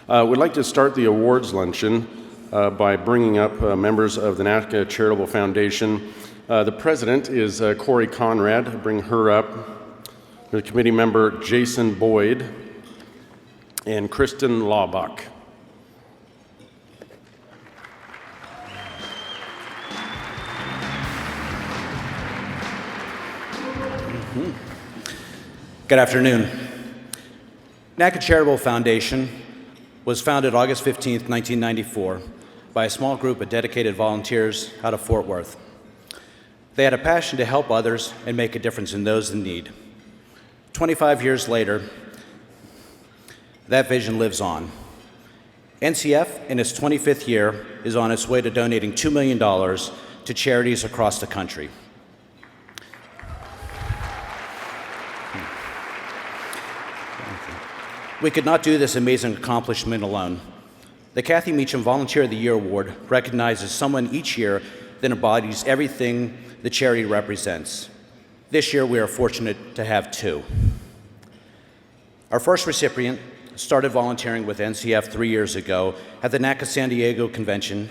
We'd like to start the awards luncheon by bringing up members of the NATCA Charitable Foundation. The president is Corey Conrad. Bring her up. The committee member Jason Boyd and Kristen Laubach. Good afternoon. NATCA Charitable Foundation was founded August 15th, 1994 by a small group of dedicated volunteers out of Fort Worth. They had a passion to help others and make a difference in those in need. 25 years later, that vision lives on. NCF, in its 25th year, is on its way to donating $2 million to charities across the country. We could not do this amazing accomplishment alone. The Cathy Meachum Volunteer of the Year Award recognizes someone each year that embodies everything the charity represents. This year, we are fortunate to have two. Our first recipient started volunteering with NCF 3 years ago at the NACA San Diego Convention.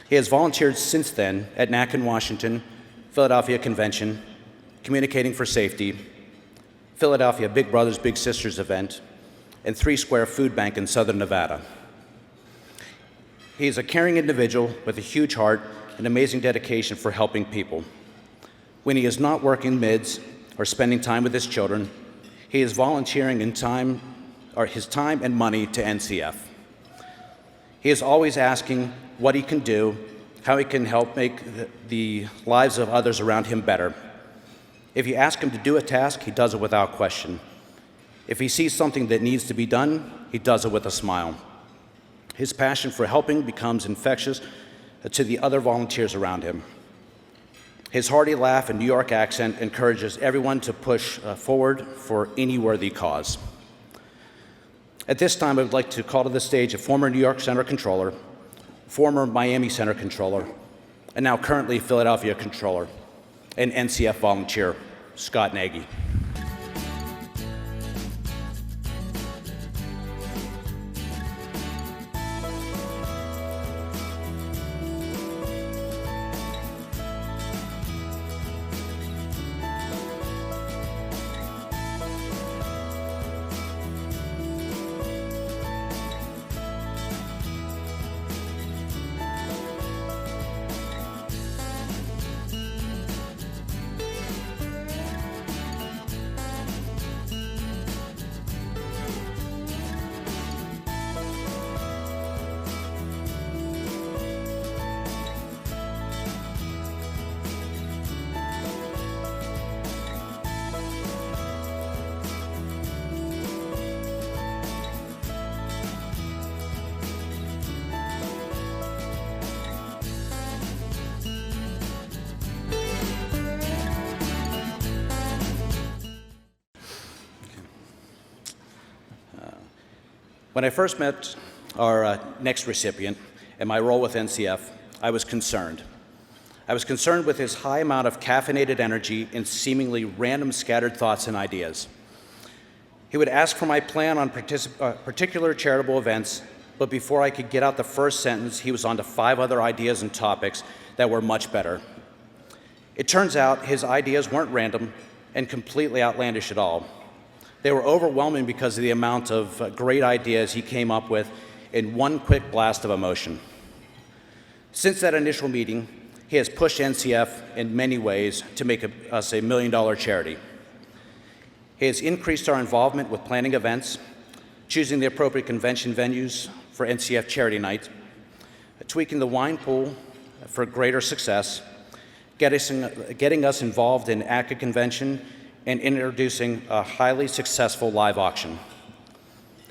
He has volunteered since then at NACA in Washington, Philadelphia Convention, Communicating for Safety, Philadelphia Big Brothers Big Sisters event, and 3 Square Food Bank in Southern Nevada. He is a caring individual with a huge heart and amazing dedication for helping people. When he is not working mids or spending time with his children, he is volunteering his time and money to NCF. He is always asking what he can do, how he can help make the lives of others around him better. If you ask him to do a task, he does it without question. If he sees something that needs to be done, he does it with a smile. His passion for helping becomes infectious to the other volunteers around him. His hearty laugh and New York accent encourages everyone to push forward for any worthy cause. At this time, I would like to call to the stage a former New York Center Controller, former Miami Center Controller, and now currently Philadelphia Controller, and NCF volunteer, Scott Nagy. When I first met our next recipient in my role with NCF, I was concerned. I was concerned with his high amount of caffeinated energy and seemingly random scattered thoughts and ideas. He would ask for my plan on particular charitable events, but before I could get out the first sentence, he was on to 5 other ideas and topics that were much better. It turns out his ideas weren't random and completely outlandish at all. They were overwhelming because of the amount of great ideas he came up with in one quick blast of emotion. Since that initial meeting, he has pushed NCF in many ways to make us a $1 million charity. He has increased our involvement with planning events, choosing the appropriate convention venues for NCF Charity Night, tweaking the wine pool for greater success, getting us involved in ATCA convention, and introducing a highly successful live auction.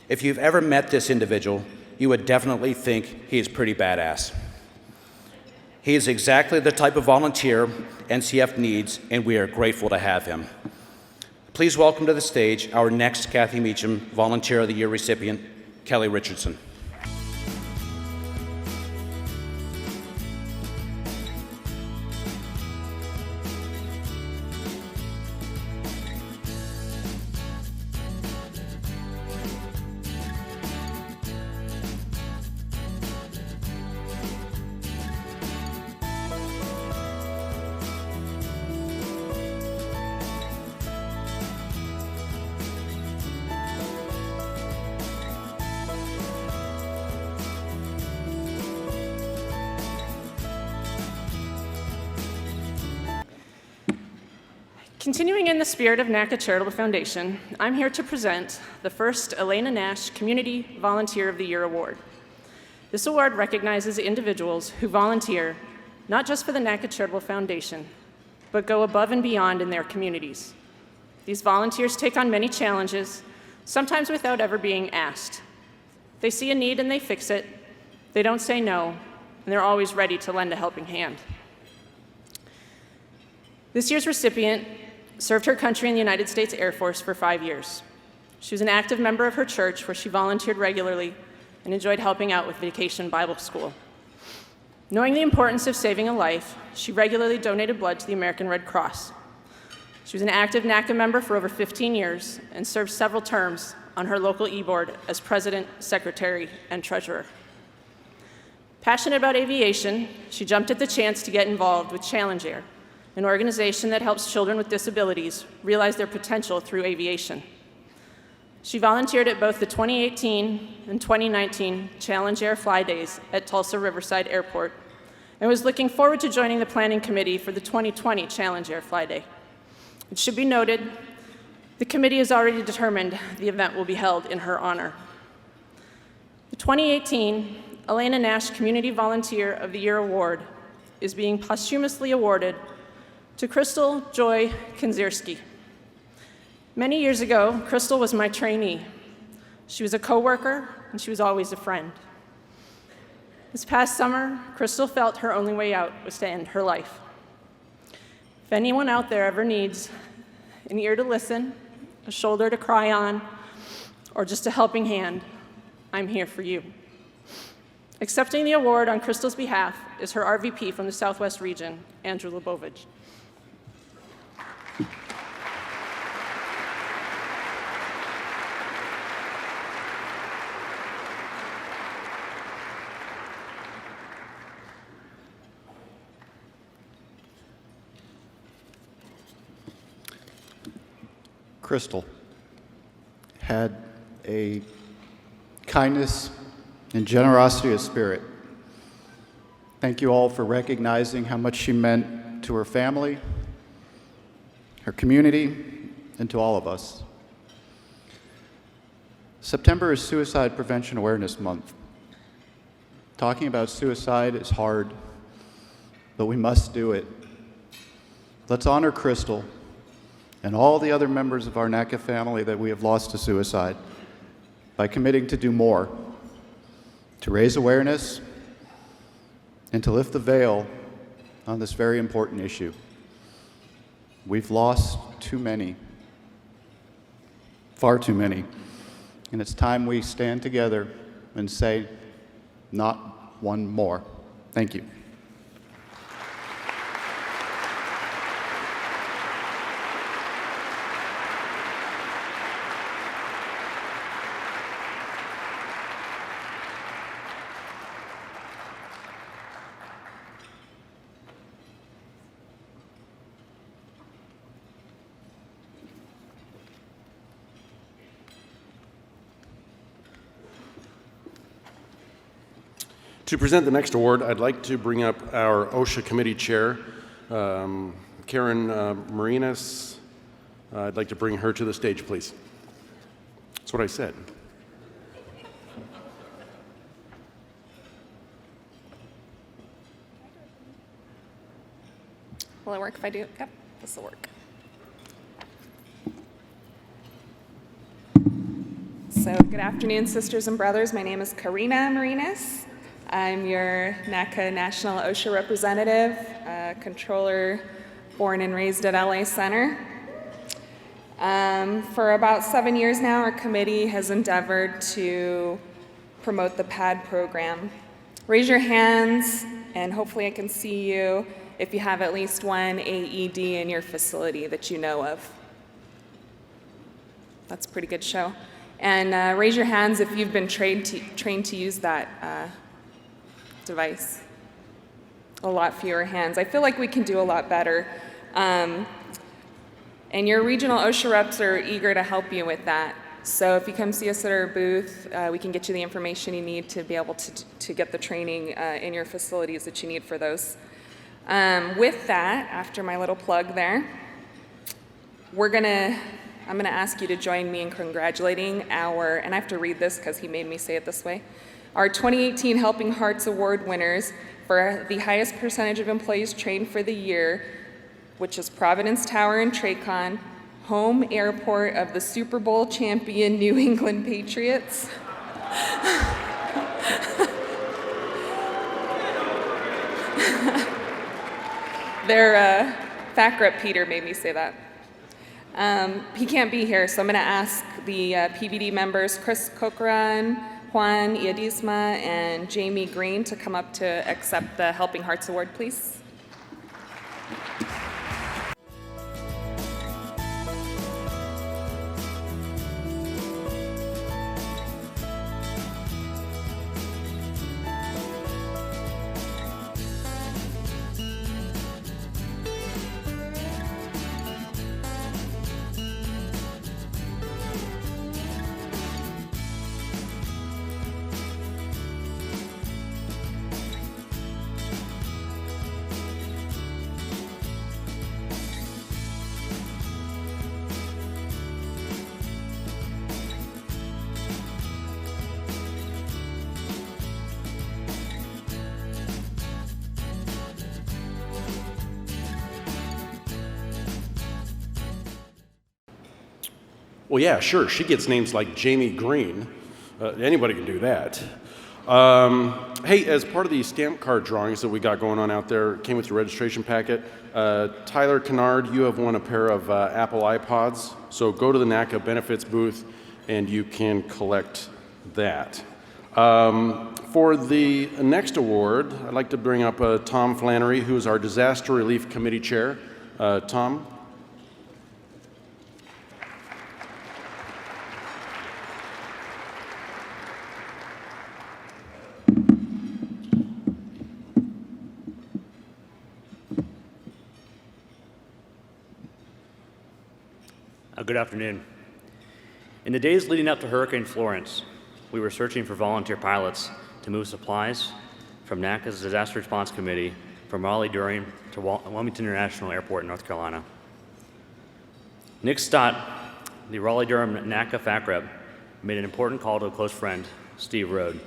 If you've ever met this individual, you would definitely think he is pretty badass. He is exactly the type of volunteer NCF needs, and we are grateful to have him. Please welcome to the stage our next Cathy Meachum Volunteer of the Year recipient, Kelly Richardson. Continuing in the spirit of NACA Charitable Foundation, I'm here to present the first Elena Nash Community Volunteer of the Year Award. This award recognizes individuals who volunteer not just for the NACA Charitable Foundation, but go above and beyond in their communities. These volunteers take on many challenges, sometimes without ever being asked. They see a need and they fix it. They don't say no, and they're always ready to lend a helping hand. This year's recipient served her country in the United States Air Force for 5 years. She was an active member of her church where she volunteered regularly and enjoyed helping out with Vacation Bible School. Knowing the importance of saving a life, she regularly donated blood to the American Red Cross. She was an active NACA member for over 15 years and served several terms on her local e-board as president, secretary, and treasurer. Passionate about aviation, she jumped at the chance to get involved with Challenge Air, an organization that helps children with disabilities realize their potential through aviation. She volunteered at both the 2018 and 2019 Challenge Air Fly Days at Tulsa Riverside Airport and was looking forward to joining the planning committee for the 2020 Challenge Air Fly Day. It should be noted, the committee has already determined the event will be held in her honor. The 2018 Elena Nash Community Volunteer of the Year Award is being posthumously awarded to Crystal Joy Kinzierski. Many years ago, Crystal was my trainee. She was a coworker, and she was always a friend. This past summer, Crystal felt her only way out was to end her life. If anyone out there ever needs an ear to listen, a shoulder to cry on, or just a helping hand, I'm here for you. Accepting the award on Crystal's behalf is her RVP from the Southwest region, Andrew Lebovich. Crystal had a kindness and generosity of spirit. Thank you all for recognizing how much she meant to her family, her community, and to all of us. September is Suicide Prevention Awareness Month. Talking about suicide is hard, but we must do it. Let's honor Crystal and all the other members of our NACA family that we have lost to suicide by committing to do more, to raise awareness, and to lift the veil on this very important issue. We've lost too many, far too many, and it's time we stand together and say, not one more. Thank you. To present the next award, I'd like to bring up our OSHA Committee Chair, Karen Marinas. I'd like to bring her to the stage, please. That's what I said. Will it work if I do? Yep, this will work. So good afternoon, sisters and brothers. My name is Karina Marinas. I'm your NACA National OSHA representative, controller born and raised at LA Center. For about 7 years now, our committee has endeavored to promote the PAD program. Raise your hands, and hopefully I can see you if you have at least one AED in your facility that you know of. That's a pretty good show. And raise your hands if you've been trained to use that device. A lot fewer hands. I feel like we can do a lot better. And your regional OSHA reps are eager to help you with that. So if you come see us at our booth, we can get you the information you need to be able to get the training in your facilities that you need for those. With that, after my little plug there, I'm gonna ask you to join me in congratulating our, and I have to read this because he made me say it this way, our 2018 Helping Hearts Award winners for the highest percentage of employees trained for the year, which is Providence Tower and Tracon, home airport of the Super Bowl champion New England Patriots. Their fact rep Peter made me say that. He can't be here, so I'm going to ask the PVD members, Chris Cochran, Juan Iadisma, and Jamie Green to come up to accept the Helping Hearts Award, please. Well, yeah, sure. She gets names like Jamie Green. Anybody can do that. Hey, as part of the stamp card drawings that we got going on out there, came with your registration packet. Tyler Kennard, you have won a pair of Apple iPods. So go to the NACA benefits booth and you can collect that. For the next award, I'd like to bring up Tom Flannery, who is our Disaster Relief Committee Chair. Tom? Good afternoon. In the days leading up to Hurricane Florence, we were searching for volunteer pilots to move supplies from NACA's Disaster Response Committee from Raleigh-Durham to Wilmington International Airport in North Carolina. Nick Stott, the Raleigh-Durham NACA FAC rep, made an important call to a close friend, Steve Rhodes.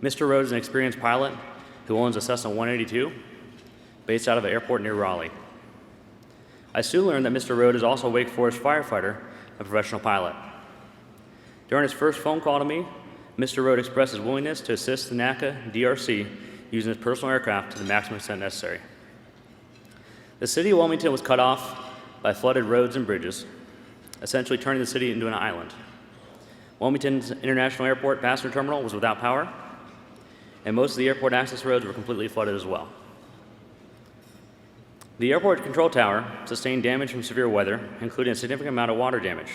Mr. Rhodes is an experienced pilot who owns a Cessna 182 based out of an airport near Raleigh. I soon learned that Mr. Rhodes is also a Wake Forest firefighter, a professional pilot. During his first phone call to me, Mr. Rhodes expressed his willingness to assist the NACA DRC using his personal aircraft to the maximum extent necessary. The city of Wilmington was cut off by flooded roads and bridges, essentially turning the city into an island. Wilmington's International Airport passenger terminal was without power, and most of the airport access roads were completely flooded as well. The airport control tower sustained damage from severe weather, including a significant amount of water damage.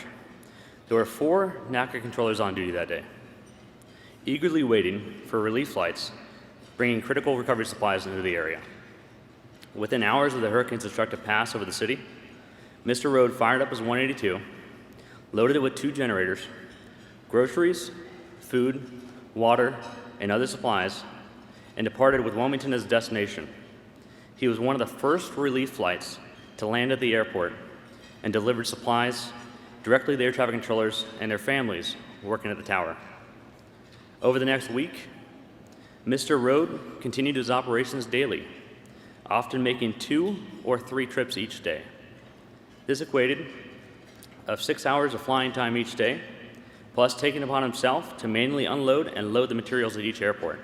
There were 4 NACA controllers on duty that day, eagerly waiting for relief flights, bringing critical recovery supplies into the area. Within hours of the hurricane's destructive pass over the city, Mr. Rhodes fired up his 182, loaded it with 2 generators, groceries, food, water, and other supplies, and departed with Wilmington as a destination. He was one of the first relief flights to land at the airport and delivered supplies directly to the air traffic controllers and their families working at the tower. Over the next week, Mr. Rhodes continued his operations daily, often making 2 or 3 trips each day. This equated of 6 hours of flying time each day, plus taking upon himself to manually unload and load the materials at each airport.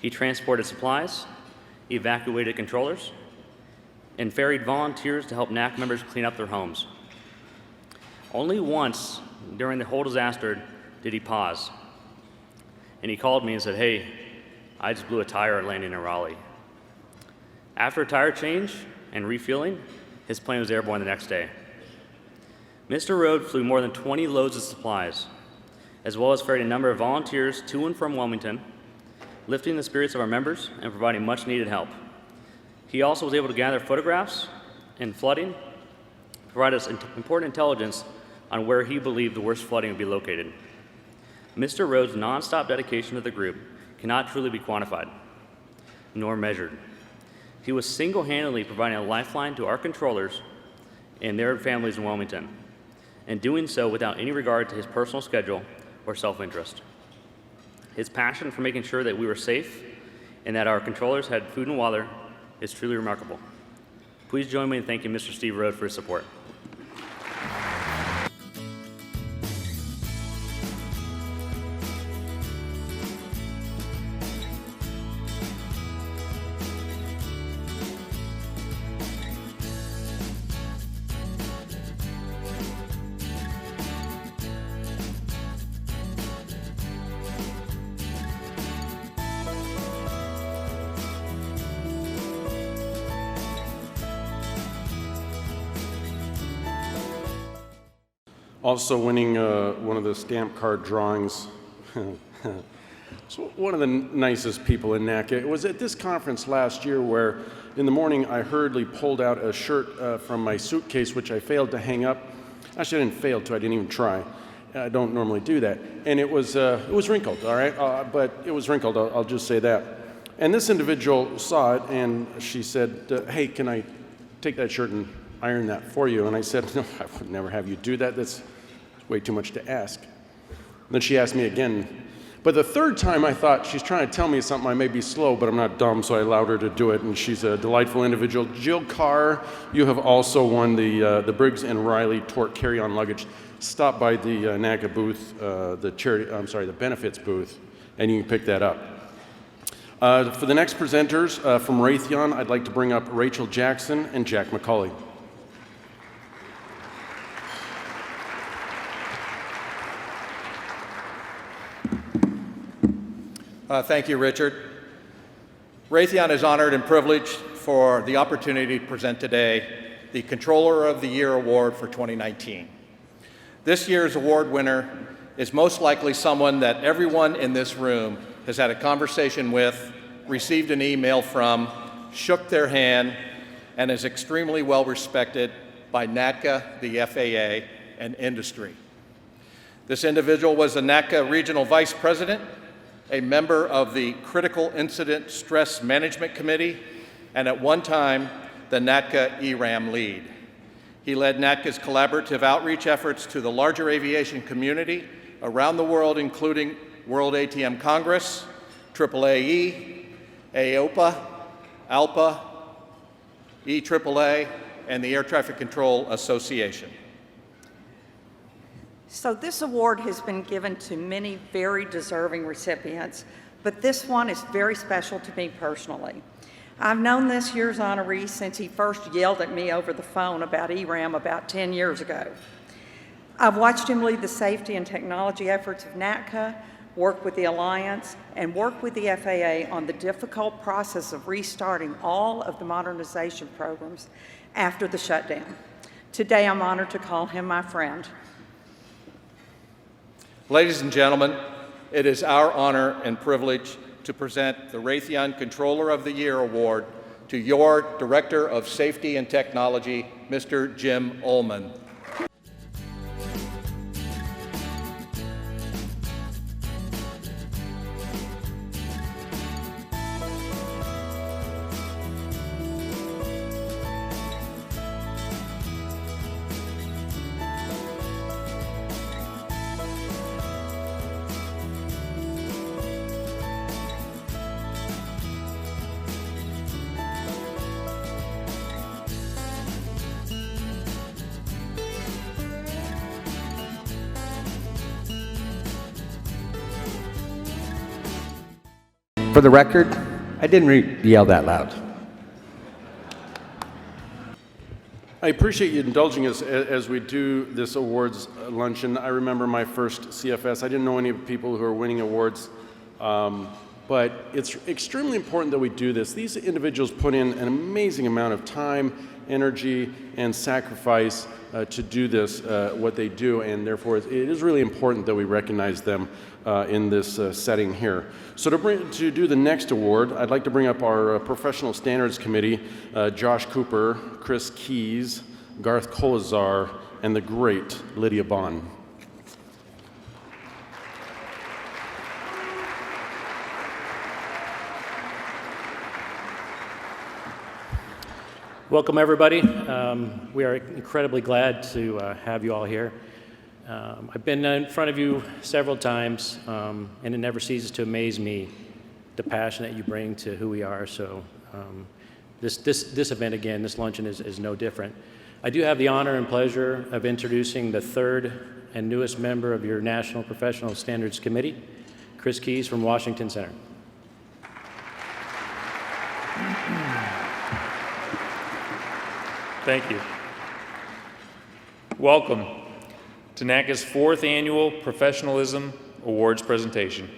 He transported supplies, evacuated controllers, and ferried volunteers to help NAC members clean up their homes. Only once during the whole disaster did he pause. And he called me and said, "Hey, I just blew a tire landing in Raleigh." After a tire change and refueling, his plane was airborne the next day. Mr. Rhodes flew more than 20 loads of supplies, as well as ferried a number of volunteers to and from Wilmington, lifting the spirits of our members and providing much needed help. He also was able to gather photographs and flooding, provide us important intelligence on where he believed the worst flooding would be located. Mr. Rhodes' nonstop dedication to the group cannot truly be quantified, nor measured. He was single-handedly providing a lifeline to our controllers and their families in Wilmington, and doing so without any regard to his personal schedule or self-interest. His passion for making sure that we were safe and that our controllers had food and water is truly remarkable. Please join me in thanking Mr. Steve Rhodes for his support. Also winning one of the stamp card drawings. So one of the nicest people in NACA. It was at this conference last year where in the morning I hurriedly pulled out a shirt from my suitcase, which I failed to hang up. Actually, I didn't fail to, I didn't even try. I don't normally do that. And it was wrinkled, all right? But it was wrinkled, I'll just say that. And this individual saw it and she said, hey, can I take that shirt and iron that for you? And I said, no, I would never have you do that. That's way too much to ask. And then she asked me again. But the third time I thought, she's trying to tell me something. I may be slow, but I'm not dumb, so I allowed her to do it. And she's a delightful individual. Jill Carr, you have also won the Briggs & Riley Torque Carry-On Luggage. Stop by the NAGY booth, the benefits booth, and you can pick that up. For the next presenters from Raytheon, I'd like to bring up Rachel Jackson and Jack McCauley. Thank you, Richard. Raytheon is honored and privileged for the opportunity to present today the Controller of the Year Award for 2019. This year's award winner is most likely someone that everyone in this room has had a conversation with, received an email from, shook their hand, and is extremely well respected by NATCA, the FAA, and industry. This individual was the NATCA Regional Vice President, a member of the Critical Incident Stress Management Committee, and at one time, the NATCA ERAM lead. He led NATCA's collaborative outreach efforts to the larger aviation community around the world, including World ATM Congress, AAAE, AOPA, ALPA, EAAA, and the Air Traffic Control Association. So this award has been given to many very deserving recipients, but this one is very special to me personally. I've known this year's honoree since he first yelled at me over the phone about ERAM about 10 years ago. I've watched him lead the safety and technology efforts of NATCA, work with the Alliance, and work with the FAA on the difficult process of restarting all of the modernization programs after the shutdown. Today, I'm honored to call him my friend. Ladies and gentlemen, it is our honor and privilege to present the Raytheon Controller of the Year Award to your Director of Safety and Technology, Mr. Jim ULLMANN. For the record, I didn't yell that loud. I appreciate you indulging us as we do this awards luncheon. I remember my first CFS. I didn't know any of the people who are winning awards, but it's extremely important that we do this. These individuals put in an amazing amount of time, energy, and sacrifice to do this, what they do, and therefore it is really important that we recognize them in this setting here. So to do the next award, I'd like to bring up our Professional Standards Committee, Josh Cooper, Chris Keys, Garth KOLESZAR, and the great Lydia Bond. Welcome, everybody. We are incredibly glad to have you all here. I've been in front of you several times, and it never ceases to amaze me the passion that you bring to who we are. So this event, again, this luncheon is no different. I do have the honor and pleasure of introducing the third and newest member of your National Professional Standards Committee, Chris Keys from Washington Center. Thank you. Welcome to NACA's 4th Annual Professionalism Awards presentation.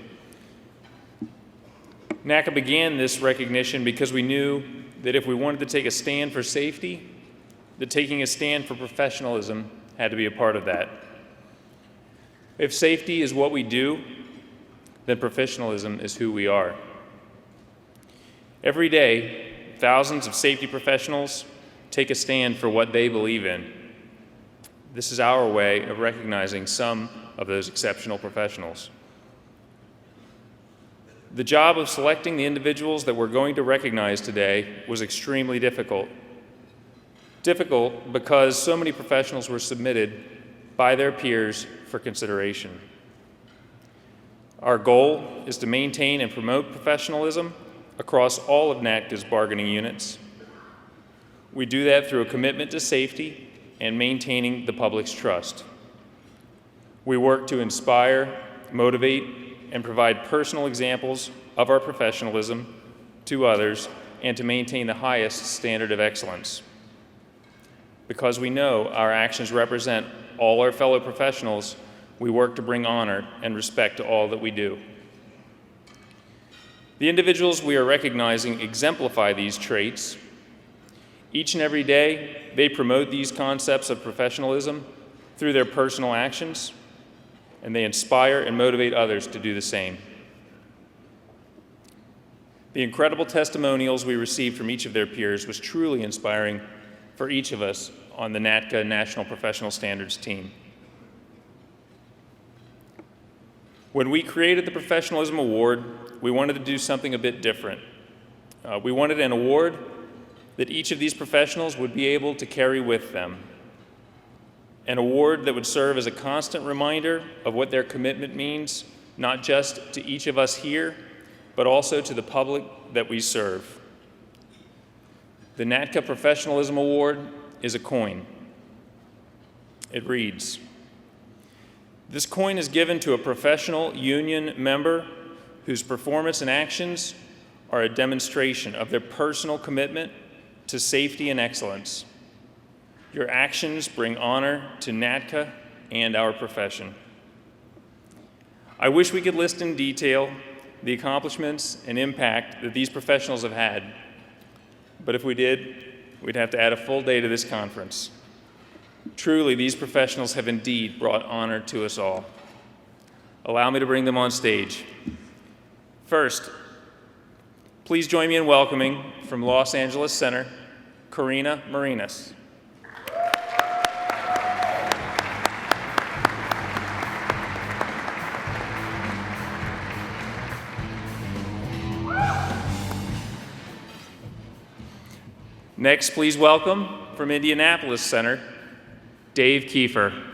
NACA began this recognition because we knew that if we wanted to take a stand for safety, that taking a stand for professionalism had to be a part of that. If safety is what we do, then professionalism is who we are. Every day, thousands of safety professionals take a stand for what they believe in. This is our way of recognizing some of those exceptional professionals. The job of selecting the individuals that we're going to recognize today was extremely difficult. Difficult because so many professionals were submitted by their peers for consideration. Our goal is to maintain and promote professionalism across all of NATCA's bargaining units. We do that through a commitment to safety and maintaining the public's trust. We work to inspire, motivate, and provide personal examples of our professionalism to others and to maintain the highest standard of excellence. Because we know our actions represent all our fellow professionals, we work to bring honor and respect to all that we do. The individuals we are recognizing exemplify these traits. Each and every day, they promote these concepts of professionalism through their personal actions, and they inspire and motivate others to do the same. The incredible testimonials we received from each of their peers was truly inspiring for each of us on the NATCA National Professional Standards team. When we created the Professionalism Award, we wanted to do something a bit different. We wanted an award that each of these professionals would be able to carry with them. An award that would serve as a constant reminder of what their commitment means, not just to each of us here, but also to the public that we serve. The NATCA Professionalism Award is a coin. It reads, "This coin is given to a professional union member whose performance and actions are a demonstration of their personal commitment to safety and excellence. Your actions bring honor to NATCA and our profession." I wish we could list in detail the accomplishments and impact that these professionals have had, but if we did, we'd have to add a full day to this conference. Truly, these professionals have indeed brought honor to us all. Allow me to bring them on stage. First, please join me in welcoming from Los Angeles Center, Karina Marinas. Next, please welcome from Indianapolis Center, Dave Kiefer.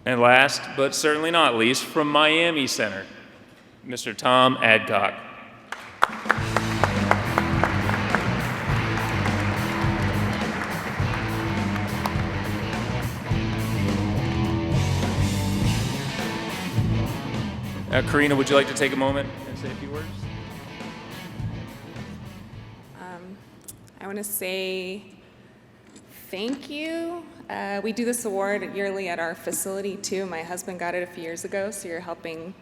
And last, but certainly not least, from Miami Center, Mr. Tom Adcock. Karina, would you like to take a moment and say a few words? I want to say thank you. We do this award yearly at our facility too. My husband got it a few years ago, so you're helping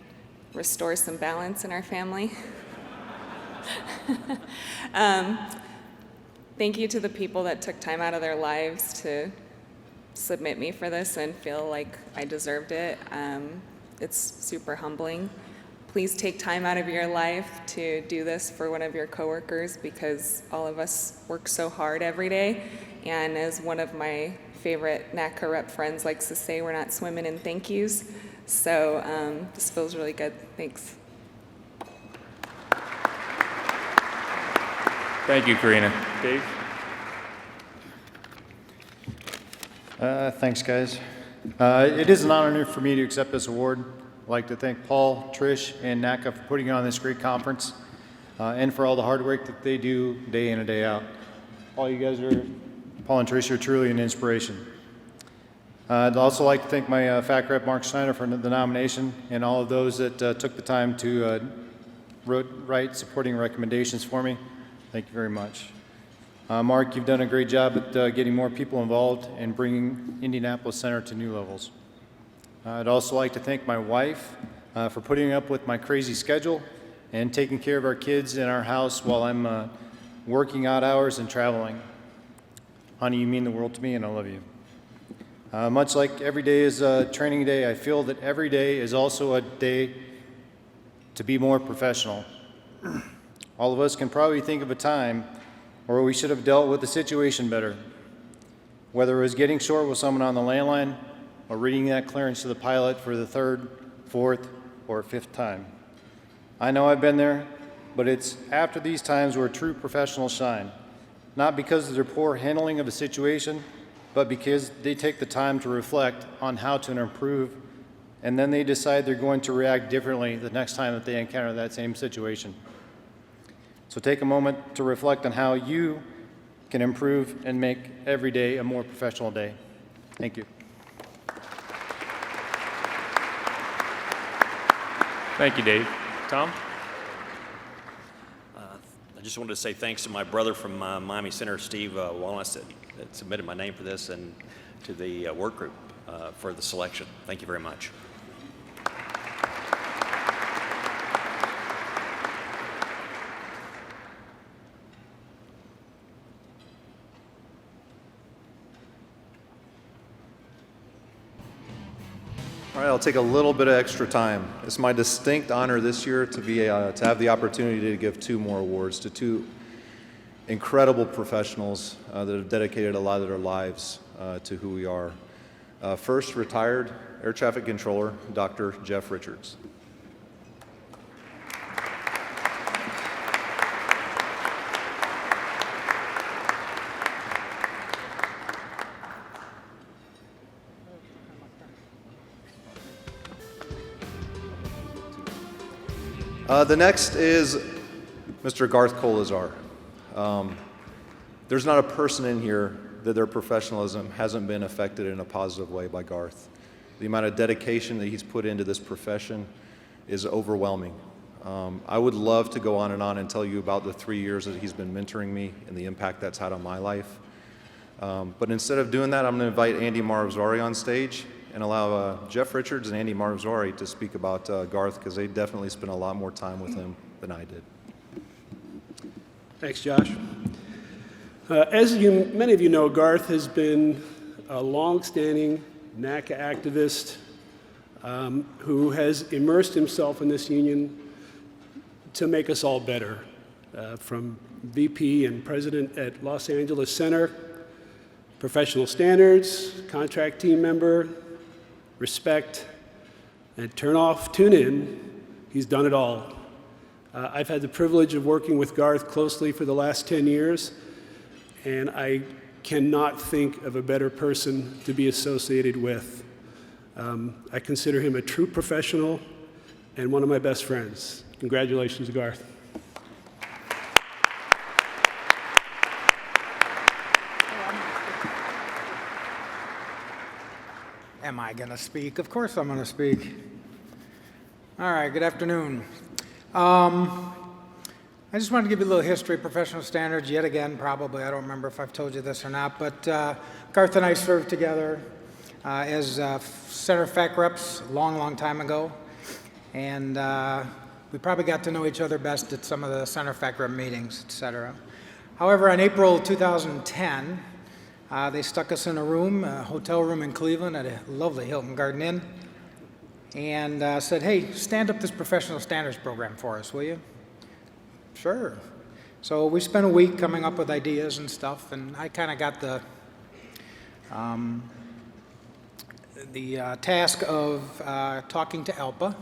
restore some balance in our family. Thank you to the people that took time out of their lives to submit me for this and feel like I deserved it. It's super humbling. Please take time out of your life to do this for one of your coworkers, because all of us work so hard every day. And as one of my favorite NATCA rep friends likes to say, we're not swimming in thank yous. So this feels really good. Thanks. Thank you, Karina. Dave? Thanks, guys. It is an honor for me to accept this award. I'd like to thank Paul, Trish, and NATCA for putting on this great conference and for all the hard work that they do day in and day out. Paul and Trish are truly an inspiration. I'd also like to thank my FAC rep, Mark Snyder, for the nomination and all of those that took the time to write supporting recommendations for me. Thank you very much. Mark, you've done a great job at getting more people involved and bringing Indianapolis Center to new levels. I'd also like to thank my wife for putting up with my crazy schedule and taking care of our kids in our house while I'm working odd hours and traveling. Honey, you mean the world to me, and I love you. Much like every day is a training day, I feel that every day is also a day to be more professional. All of us can probably think of a time where we should have dealt with the situation better, whether it was getting short with someone on the landline or reading that clearance to the pilot for the third, fourth, or fifth time. I know I've been there, but it's after these times where true professionals shine, not because of their poor handling of a situation, but because they take the time to reflect on how to improve, and then they decide they're going to react differently the next time that they encounter that same situation. So take a moment to reflect on how you can improve and make every day a more professional day. Thank you. Thank you, Dave. Tom? I just wanted to say thanks to my brother from Miami Center, Steve Wallace, that submitted my name for this, and to the work group for the selection. Thank you very much. All right, I'll take a little bit of extra time. It's my distinct honor this year to have the opportunity to give 2 more awards to 2 incredible professionals that have dedicated a lot of their lives to who we are. First, retired air traffic controller, Dr. Jeff Richards. The next is Mr. Garth KOLESZAR. There's not a person in here that their professionalism hasn't been affected in a positive way by Garth. The amount of dedication that he's put into this profession is overwhelming. I would love to go on and tell you about the 3 years that he's been mentoring me and the impact that's had on my life. But instead of doing that, I'm going to invite Andy Maravzari on stage and allow Jeff Richards and Andy Maravzari to speak about Garth, because they definitely spent a lot more time with him than I did. Thanks, Josh. As many of you know, Garth has been a long-standing NACA activist who has immersed himself in this union to make us all better. From VP and president at Los Angeles Center, professional standards, contract team member, respect, and turn off, tune in. He's done it all. I've had the privilege of working with Garth closely for the last 10 years, and I cannot think of a better person to be associated with. I consider him a true professional and one of my best friends. Congratulations, Garth. Am I going to speak? Of course I'm going to speak. All right, good afternoon. I just wanted to give you a little history of professional standards yet again, probably. I don't remember if I've told you this or not, but Garth and I served together as Center FAC reps a long, long time ago. And we probably got to know each other best at some of the Center FAC rep meetings, et cetera. However, in April 2010, they stuck us in a room, a hotel room in Cleveland at a lovely Hilton Garden Inn, and said, hey, stand up this professional standards program for us, will you? Sure. So we spent a week coming up with ideas and stuff, and I kind of got the The task of talking to ALPA,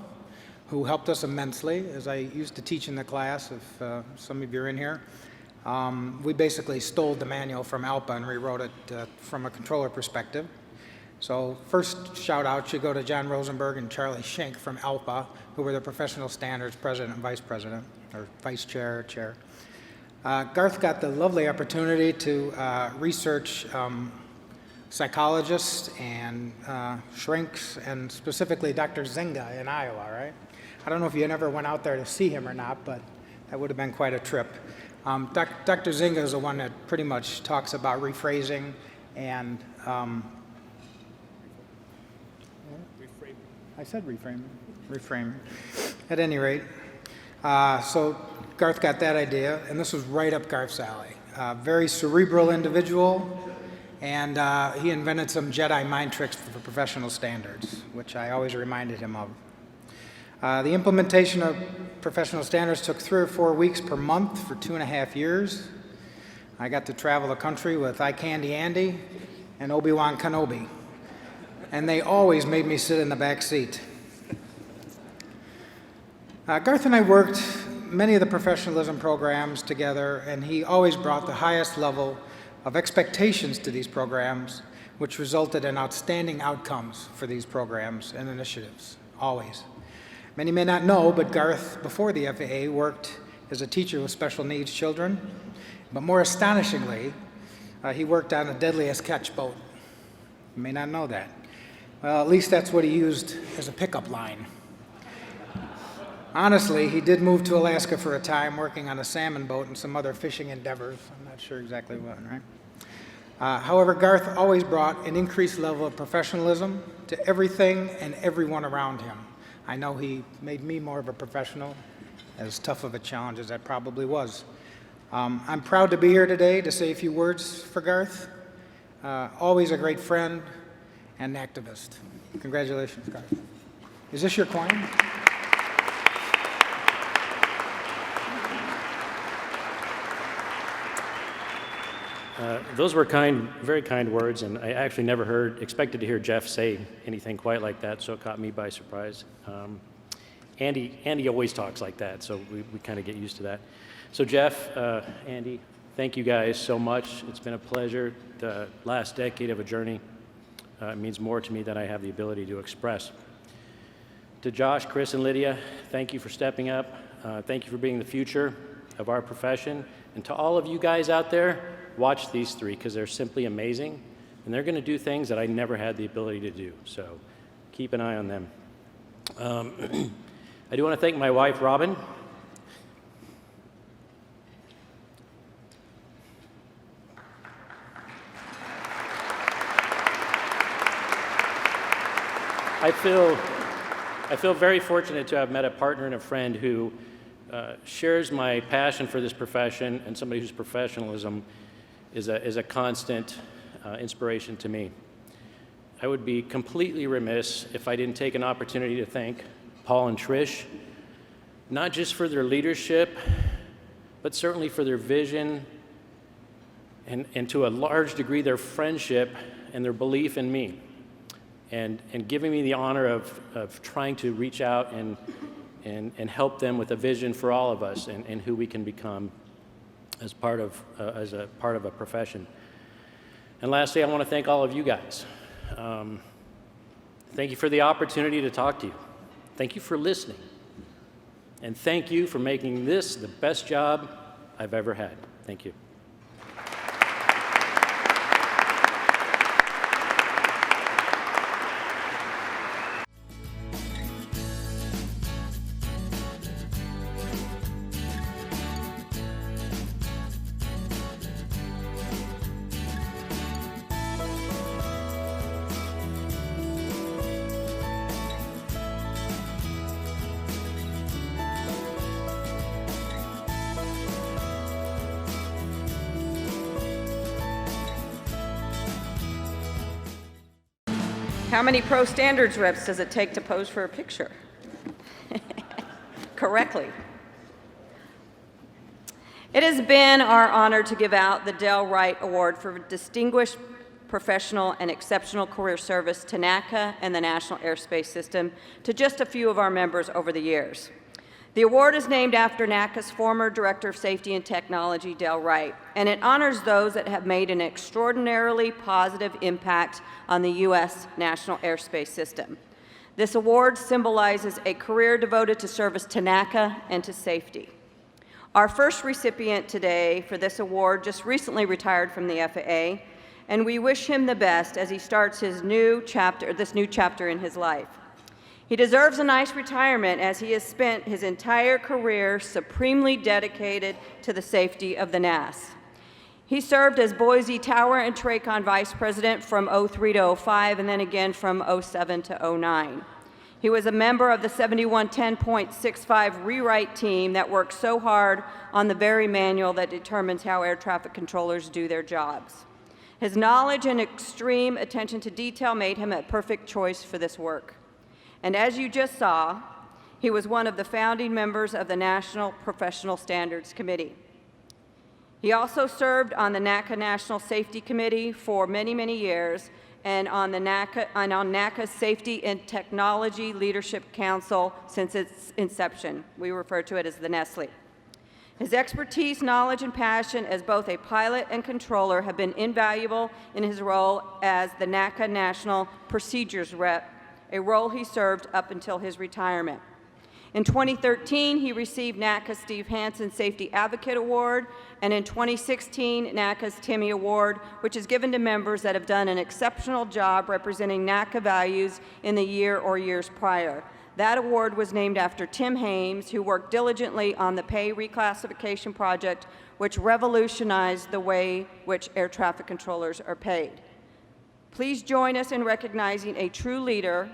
who helped us immensely, as I used to teach in the class, if some of you are in here. We basically stole the manual from ALPA and rewrote it from a controller perspective. So first shout out should go to John Rosenberg and Charlie Schenk from ALPA, who were the professional standards president and vice president, or vice chair or chair. Garth got the lovely opportunity to research psychologists and shrinks, and specifically Dr. Zinga in Iowa, right? I don't know if you ever went out there to see him or not, but that would have been quite a trip. Dr. Zinga is the one that pretty much talks about rephrasing and I said reframing. At any rate, so Garth got that idea, and this was right up Garth's alley. Very cerebral individual, and he invented some Jedi mind tricks for professional standards, which I always reminded him of. The implementation of professional standards took 3 or 4 weeks per month for 2.5 years. I got to travel the country with Eye Candy Andy and Obi-Wan Kenobi, and they always made me sit in the back seat. Garth and I worked many of the professionalism programs together, and he always brought the highest level of expectations to these programs, which resulted in outstanding outcomes for these programs and initiatives, always. Many may not know, but Garth, before the FAA, worked as a teacher with special needs children, but more astonishingly, he worked on the deadliest catch boat. You may not know that. Well, at least that's what he used as a pickup line. Honestly, he did move to Alaska for a time, working on a salmon boat and some other fishing endeavors. I'm not sure exactly what, right? However, Garth always brought an increased level of professionalism to everything and everyone around him. I know he made me more of a professional, as tough of a challenge as that probably was. I'm proud to be here today to say a few words for Garth. Always a great friend and an activist. Congratulations, Garth. Is this your coin? Those were very kind words, and I actually never expected to hear Jeff say anything quite like that, so it caught me by surprise. Andy always talks like that, so we kind of get used to that. So Jeff, Andy, thank you guys so much. It's been a pleasure. The last decade of a journey means more to me than I have the ability to express. To Josh, Chris, and Lydia, thank you for stepping up. Thank you for being the future of our profession. And to all of you guys out there, watch these three because they're simply amazing, and they're going to do things that I never had the ability to do, so keep an eye on them. I do want to thank my wife, Robin. I feel very fortunate to have met a partner and a friend who shares my passion for this profession, and somebody whose professionalism is a constant inspiration to me. I would be completely remiss if I didn't take an opportunity to thank Paul and Trish, not just for their leadership, but certainly for their vision and to a large degree their friendship and their belief in me, and giving me the honor of trying to reach out and help them with a vision for all of us and who we can become as a part of a profession. And lastly, I want to thank all of you guys. Thank you for the opportunity to talk to you. Thank you for listening. And thank you for making this the best job I've ever had. Thank you. How many pro standards reps does it take to pose for a picture? Correctly. It has been our honor to give out the Dell Wright Award for Distinguished professional, and exceptional career service to NATCA and the National Airspace System, to just a few of our members over the years. The award is named after NATCA's former Director of Safety and Technology, Dale Wright, and it honors those that have made an extraordinarily positive impact on the U.S. National Airspace System. This award symbolizes a career devoted to service to NATCA and to safety. Our first recipient today for this award just recently retired from the FAA, and we wish him the best as he starts this new chapter in his life. He deserves a nice retirement as he has spent his entire career supremely dedicated to the safety of the NAS. He served as Boise Tower and Tracon Vice President from 03 to 05 and then again from 07 to 09. He was a member of the 7110.65 rewrite team that worked so hard on the very manual that determines how air traffic controllers do their jobs. His knowledge and extreme attention to detail made him a perfect choice for this work. And as you just saw, he was one of the founding members of the National Professional Standards Committee. He also served on the NACA National Safety Committee for many, many years and on NACA's Safety and Technology Leadership Council since its inception. We refer to it as the Nestle. His expertise, knowledge, and passion as both a pilot and controller have been invaluable in his role as the NACA National Procedures Rep, a role he served up until his retirement. In 2013, he received NACA's Steve Hansen Safety Advocate Award, and in 2016, NACA's Timmy Award, which is given to members that have done an exceptional job representing NACA values in the year or years prior. That award was named after Tim Hames, who worked diligently on the pay reclassification project, which revolutionized the way which air traffic controllers are paid. Please join us in recognizing a true leader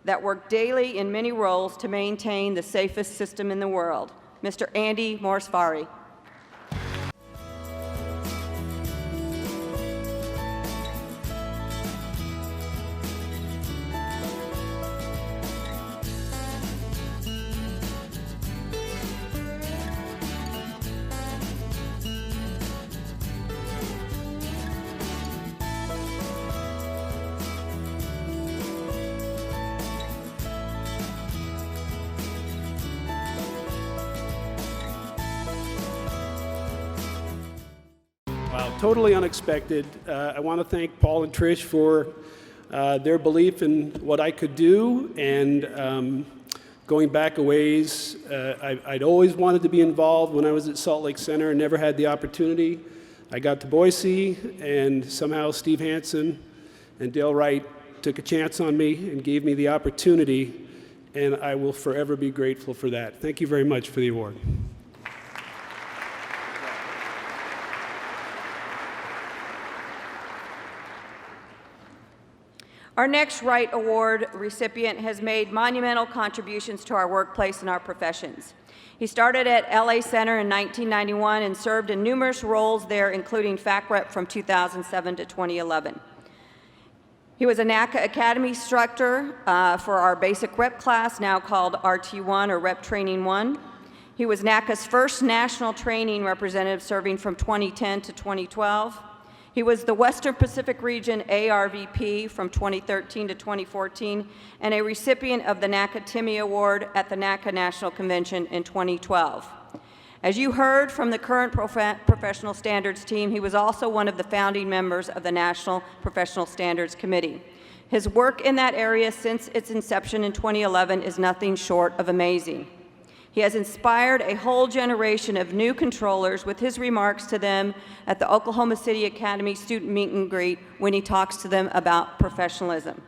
that worked daily in many roles to maintain the safest system in the world, Mr. Andy Morsfari. Wow, totally unexpected. I want to thank Paul and Trish for their belief in what I could do, and going back a ways, I'd always wanted to be involved when I was at Salt Lake Center and never had the opportunity. I got to Boise, and somehow Steve Hansen and Dale Wright took a chance on me and gave me the opportunity, and I will forever be grateful for that. Thank you very much for the award. Our next Wright Award recipient has made monumental contributions to our workplace and our professions. He started at LA Center in 1991 and served in numerous roles there, including FAC Rep from 2007 to 2011. He was a NACA Academy instructor for our basic rep class, now called RT1 or Rep Training 1. He was NACA's first national training representative, serving from 2010 to 2012. He was the Western Pacific Region ARVP from 2013 to 2014 and a recipient of the NACA Timmy Award at the NACA National Convention in 2012. As you heard from the current Professional Standards team, he was also one of the founding members of the National Professional Standards Committee. His work in that area since its inception in 2011 is nothing short of amazing. He has inspired a whole generation of new controllers with his remarks to them at the Oklahoma City Academy student meet and greet when he talks to them about professionalism.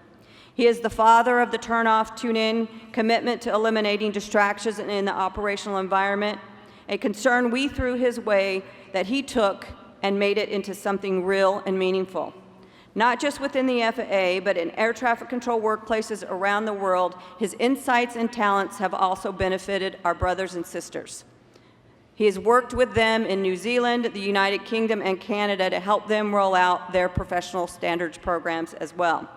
He is the father of the turn-off, tune-in commitment to eliminating distractions in the operational environment, a concern we threw his way that he took and made it into something real and meaningful. Not just within the FAA, but in air traffic control workplaces around the world, his insights and talents have also benefited our brothers and sisters. He has worked with them in New Zealand, the United Kingdom, and Canada to help them roll out their professional standards programs as well.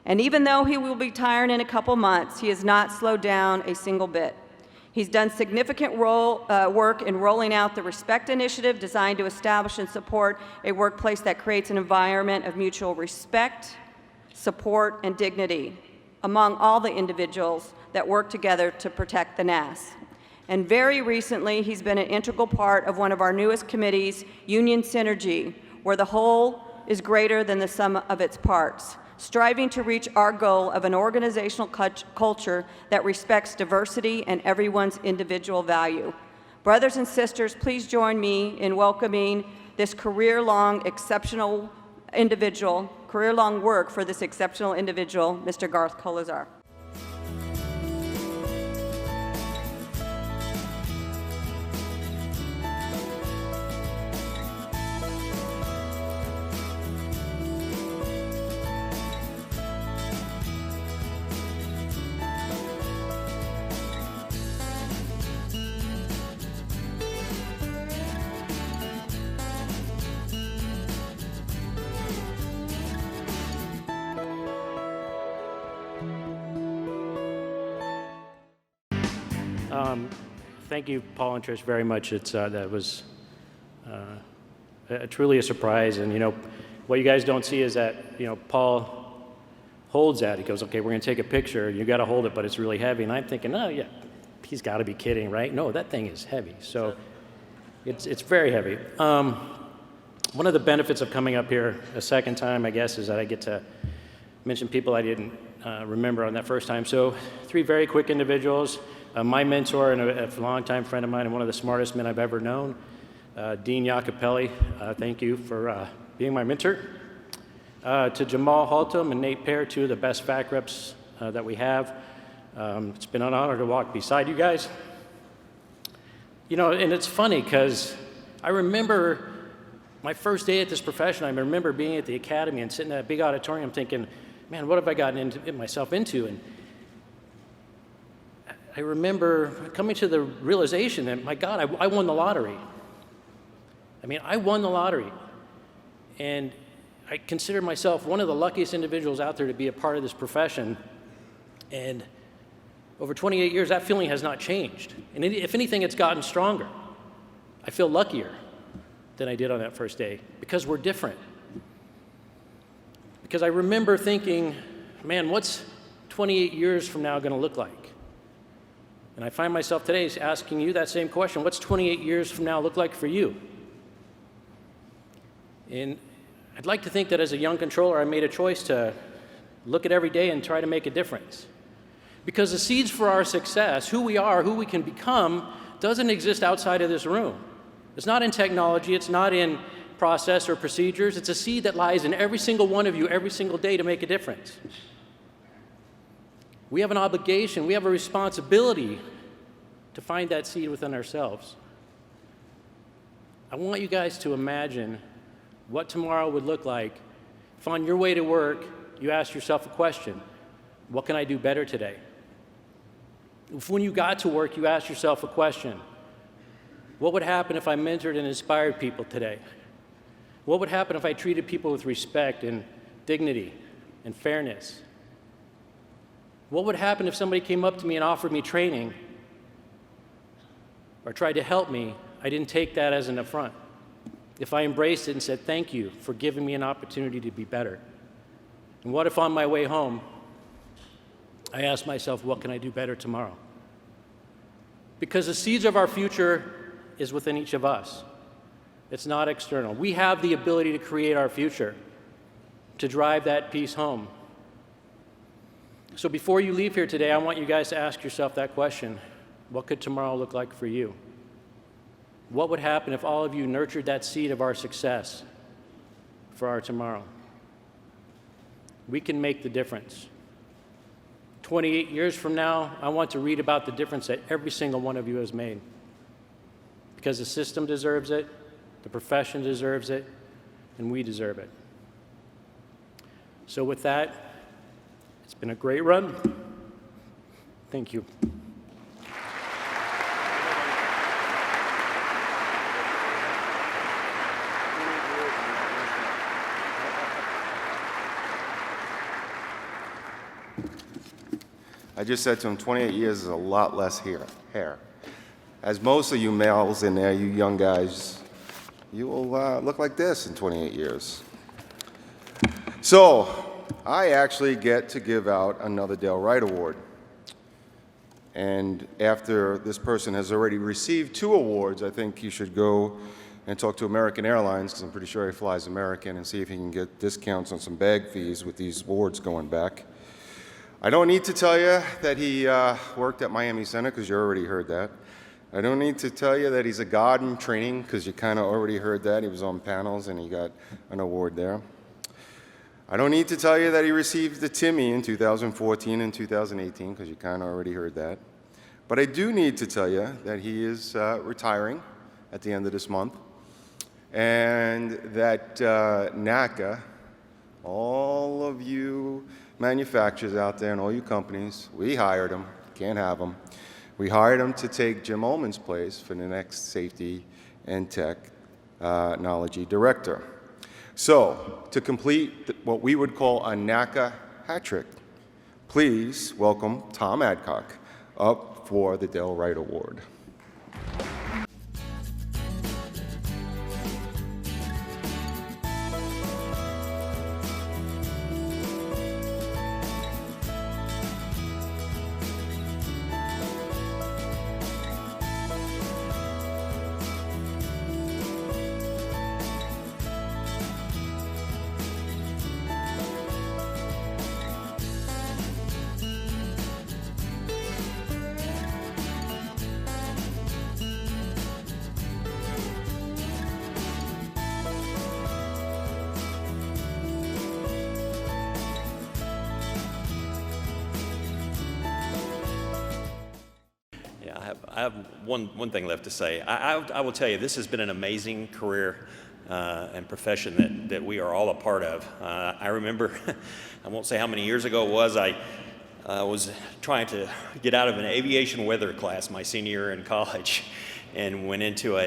And even though he will be retiring in a couple months, he has not slowed down a single bit. He's done significant work in rolling out the RESPECT initiative designed to establish and support a workplace that creates an environment of mutual respect, support, and dignity among all the individuals that work together to protect the NAS. And very recently, he's been an integral part of one of our newest committees, Union Synergy, where the whole is greater than the sum of its parts, striving to reach our goal of an organizational culture that respects diversity and everyone's individual value. Brothers and sisters, please join me in welcoming this career-long exceptional individual, career-long work for this exceptional individual, Mr. Garth KOLESZAR. Thank you, Paul and Trish, very much. That was truly a surprise. And, you know, what you guys don't see is that, you know, Paul holds that. He goes, okay, we're going to take a picture. You got to hold it, but it's really heavy. And I'm thinking, oh, yeah, he's got to be kidding, right? No, that thing is heavy. So it's very heavy. One of the benefits of coming up here a second time, I guess, is that I get to mention people I didn't remember on that first time. So 3 very quick individuals. My mentor and a longtime friend of mine and one of the smartest men I've ever known, Dean Iacopelli. Thank you for being my mentor. To Jamal Haltom and Nate Pear, 2 of the best fact reps that we have. It's been an honor to walk beside you guys. You know, and it's funny because I remember my first day at this profession. I remember being at the academy and sitting in that big auditorium thinking, man, what have I gotten myself into? And I remember coming to the realization that, my God, I won the lottery. I mean, I won the lottery. And I consider myself one of the luckiest individuals out there to be a part of this profession. And over 28 years, that feeling has not changed. And if anything, it's gotten stronger. I feel luckier than I did on that first day because we're different. Because I remember thinking, man, what's 28 years from now going to look like? And I find myself today asking you that same question. What's 28 years from now look like for you? And I'd like to think that as a young controller, I made a choice to look at every day and try to make a difference. Because the seeds for our success, who we are, who we can become, doesn't exist outside of this room. It's not in technology. It's not in process or procedures. It's a seed that lies in every single one of you every single day to make a difference. We have an obligation, we have a responsibility to find that seed within ourselves. I want you guys to imagine what tomorrow would look like if on your way to work you ask yourself a question, what can I do better today? If when you got to work you asked yourself a question, what would happen if I mentored and inspired people today? What would happen if I treated people with respect and dignity and fairness? What would happen if somebody came up to me and offered me training or tried to help me? I didn't take that as an affront. If I embraced it and said, thank you for giving me an opportunity to be better. And what if on my way home, I asked myself, what can I do better tomorrow? Because the seeds of our future is within each of us. It's not external. We have the ability to create our future, to drive that piece home. So before you leave here today, I want you guys to ask yourself that question. What could tomorrow look like for you? What would happen if all of you nurtured that seed of our success for our tomorrow? We can make the difference. 28 years from now, I want to read about the difference that every single one of you has made. Because the system deserves it, the profession deserves it, and we deserve it. So with that, it's been a great run. Thank you. I just said to him, 28 years is a lot less hair. As most of you males in there, you young guys, you will look like this in 28 years. So I actually get to give out another Dale Wright Award. And after this person has already received 2 awards, I think you should go and talk to American Airlines, because I'm pretty sure he flies American, and see if he can get discounts on some bag fees with these awards going back. I don't need to tell you that he worked at Miami Center, because you already heard that. I don't need to tell you that he's a god in training, because you kind of already heard that. He was on panels and he got an award there. I don't need to tell you that he received the Timmy in 2014 and 2018, because you kind of already heard that. But I do need to tell you that he is retiring at the end of this month, and that NATCA, all of you manufacturers out there and all you companies, we hired him, can't have him. We hired him to take Jim Ullmann's place for the next Safety and Technology Director. So, to complete what we would call a NATCA hat trick, please welcome Tom Adcock up for the Dale Wright Award. I have one thing left to say. I will tell you, this has been an amazing career and profession that we are all a part of. I remember, I won't say how many years ago it was, I was trying to get out of an aviation weather class my senior year in college and went into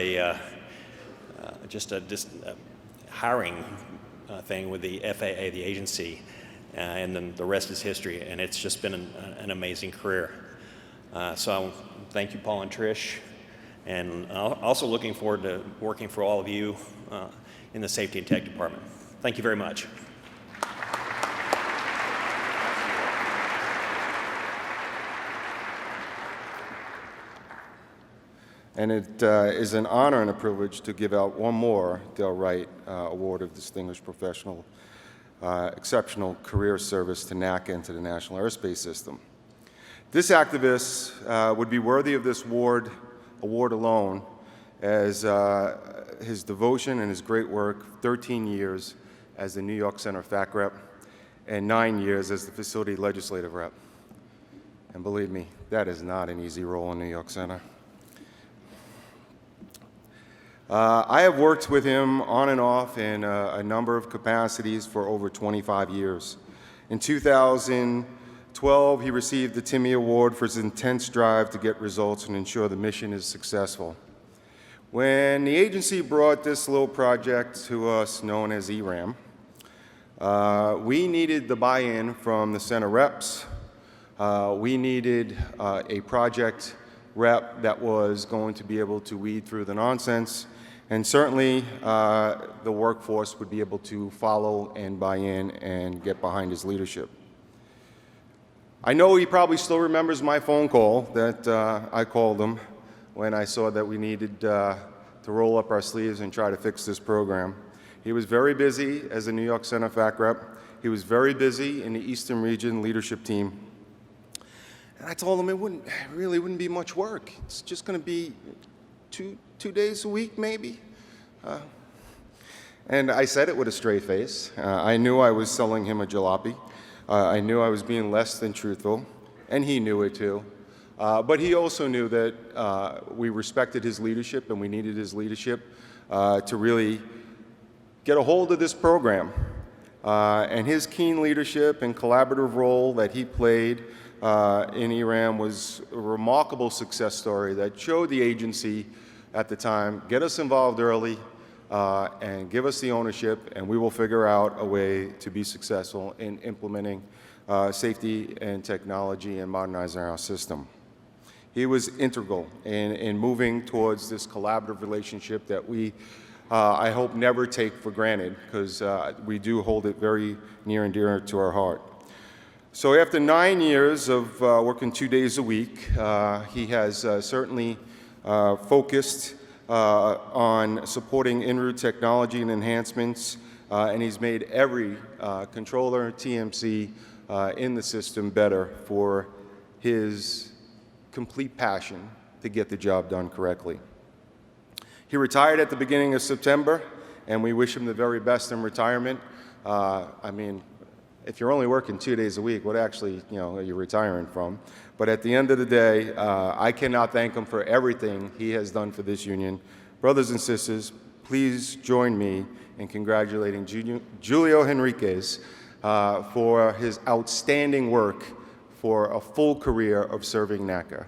just a hiring thing with the FAA, the agency, and then the rest is history, and it's just been an amazing career. So thank you, Paul and Trish, and also looking forward to working for all of you in the Safety and Tech Department. Thank you very much. And it is an honor and a privilege to give out one more Dale Wright Award of Distinguished Professional Exceptional Career Service to NACA and to the National Airspace System. This activist would be worthy of this award alone, as his devotion and his great work, 13 years as the New York Center FAC rep and 9 years as the facility legislative rep. And believe me, that is not an easy role in New York Center. I have worked with him on and off in a number of capacities for over 25 years. In 2012, he received the Timmy Award for his intense drive to get results and ensure the mission is successful. When the agency brought this little project to us known as ERAM, we needed the buy-in from the center reps. We needed a project rep that was going to be able to weed through the nonsense, and certainly the workforce would be able to follow and buy in and get behind his leadership. I know he probably still remembers my phone call that I called him when I saw that we needed to roll up our sleeves and try to fix this program. He was very busy as a New York Center FAC rep. He was very busy in the Eastern Region leadership team. And I told him it really wouldn't be much work. It's just going to be two days a week, maybe. And I said it with a straight face. I knew I was selling him a jalopy. I knew I was being less than truthful, and he knew it too. But he also knew that we respected his leadership and we needed his leadership to really get a hold of this program. And his keen leadership and collaborative role that he played in ERAM was a remarkable success story that showed the agency at the time, get us involved early and give us the ownership, and we will figure out a way to be successful in implementing safety and technology and modernizing our system. He was integral in moving towards this collaborative relationship that we, I hope, never take for granted, because we do hold it very near and dear to our heart. So after 9 years of working 2 days a week, he has certainly focused on supporting en route technology and enhancements, and he's made every controller, TMC in the system better for his complete passion to get the job done correctly. He retired at the beginning of September, and we wish him the very best in retirement. I mean, if you're only working 2 days a week, what actually, are you retiring from? But at the end of the day, I cannot thank him for everything he has done for this union. Brothers and sisters, please join me in congratulating Julio Henriquez for his outstanding work for a full career of serving NACA.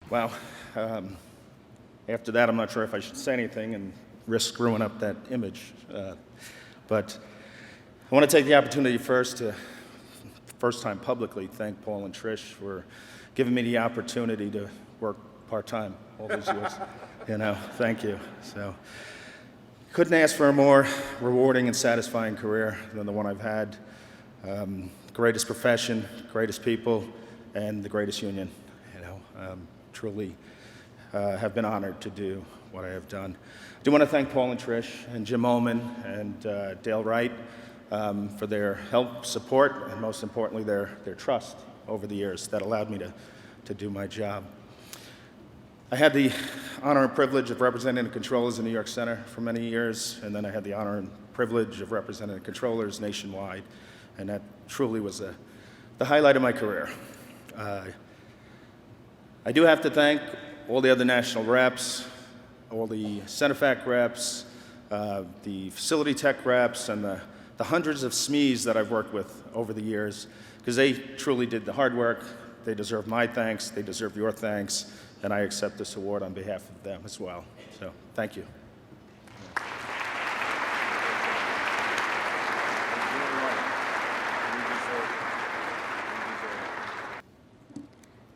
Wow. After that, I'm not sure if I should say anything and risk screwing up that image. But I want to take the opportunity first to, first time publicly, thank Paul and Trish for giving me the opportunity to work part-time all these years. Thank you. So, couldn't ask for a more rewarding and satisfying career than the one I've had. Greatest profession, greatest people, and the greatest union. Truly have been honored to do what I have done. I do want to thank Paul and Trish and Jim Ullman and Dale Wright for their help, support, and most importantly, their trust over the years that allowed me to do my job. I had the honor and privilege of representing the controllers in New York Center for many years, and then I had the honor and privilege of representing the controllers nationwide, and that truly was the highlight of my career. I do have to thank all the other national reps, all the CENIFAC reps, the facility tech reps, and the hundreds of SMEs that I've worked with over the years, because they truly did the hard work. They deserve my thanks, they deserve your thanks, and I accept this award on behalf of them as well. So, thank you.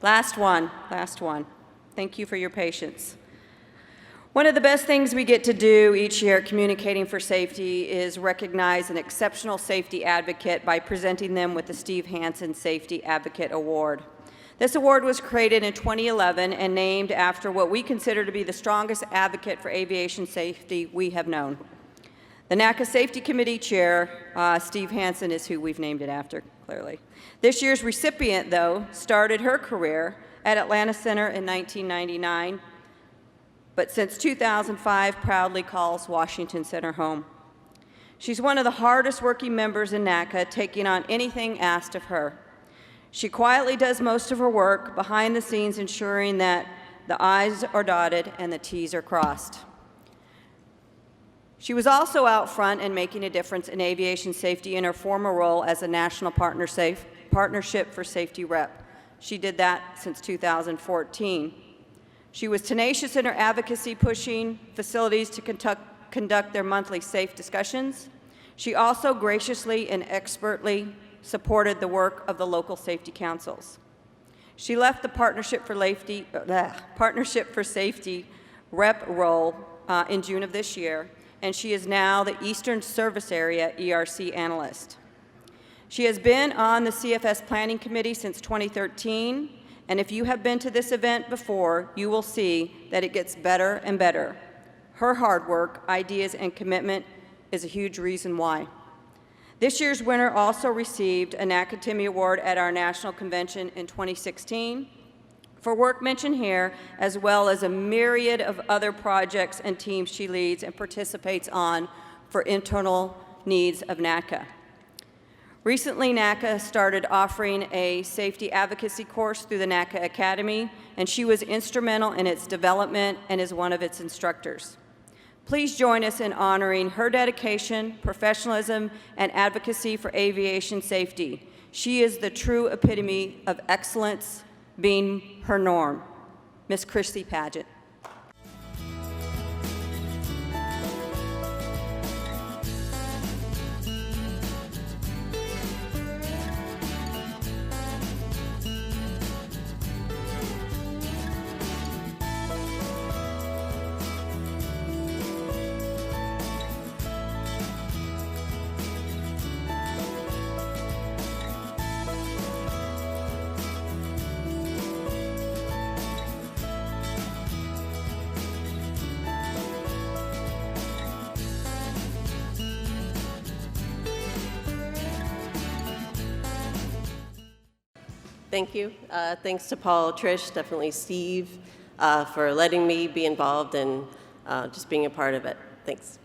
Last one. Thank you for your patience. One of the best things we get to do each year at Communicating for Safety is recognize an exceptional safety advocate by presenting them with the Steve Hansen Safety Advocate Award. This award was created in 2011 and named after what we consider to be the strongest advocate for aviation safety we have known. The NACA Safety Committee Chair, Steve Hansen, is who we've named it after, clearly. This year's recipient, though, started her career at Atlanta Center in 1999, but since 2005 proudly calls Washington Center home. She's one of the hardest working members in NACA, taking on anything asked of her. She quietly does most of her work behind the scenes, ensuring that the I's are dotted and the T's are crossed. She was also out front and making a difference in aviation safety in her former role as a National Partnership for Safety rep. She did that since 2014. She was tenacious in her advocacy, pushing facilities to conduct their monthly safe discussions. She also graciously and expertly supported the work of the local safety councils. She left the Partnership for Safety rep role in June of this year, and she is now the Eastern Service Area ERC analyst. She has been on the CFS Planning Committee since 2013, and if you have been to this event before, you will see that it gets better and better. Her hard work, ideas, and commitment is a huge reason why. This year's winner also received a NACA Timmy Award at our national convention in 2016 for work mentioned here, as well as a myriad of other projects and teams she leads and participates on for internal needs of NACA. Recently, NACA started offering a safety advocacy course through the NACA Academy, and she was instrumental in its development and is one of its instructors. Please join us in honoring her dedication, professionalism, and advocacy for aviation safety. She is the true epitome of excellence being her norm. Miss Chrissy Paget. Thank you. Thanks to Paul, Trish, definitely Steve, for letting me be involved and just being a part of it. Thanks.